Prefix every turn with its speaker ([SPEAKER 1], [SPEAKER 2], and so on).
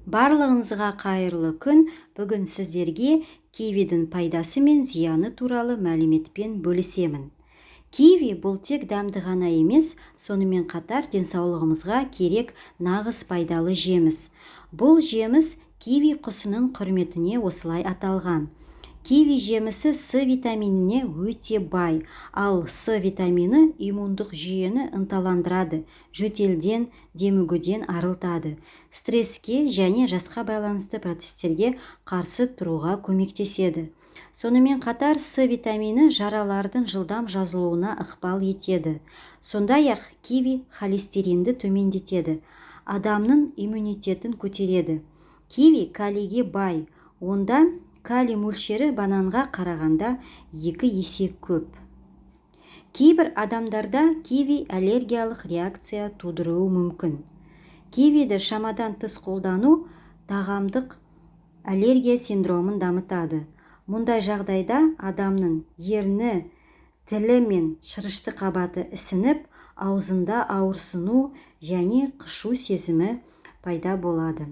[SPEAKER 1] Барлығыңызға қайырлы күн. Бүгін сіздерге кивидің пайдасы мен зияны туралы мәліметпен бөлісемін. Киви бұл тек дәмді ғана емес, сонымен қатар денсаулығымызға керек нағыз пайдалы жеміс. Бұл жеміс киви құсының құрметіне осылай аталған. Киви жемісі С витаминіне өте бай, ал С витамині иммундық жүйені ынталандырады, жөтелден, демігуден арылтады, стресске және жасқа байланысты процестерге қарсы тұруға көмектеседі. Сонымен қатар С витамині жаралардың жылдам жазылуына ықпал етеді. Сондай-ақ киви холестеринді төмендетеді, адамның иммунитетін көтереді. Киви калийге бай, онда калий мөлшері бананға қарағанда 2 есе көп. Кейбір адамдарда киви аллергиялық реакция тудыруы мүмкін. Кивиді шамадан тыс қолдану тағамдық аллергия синдромын дамытады. Мұндай жағдайда адамның ерні, тілі мен шырышты қабаты ісініп, аузында ауырсыну және қышу сезімі пайда болады.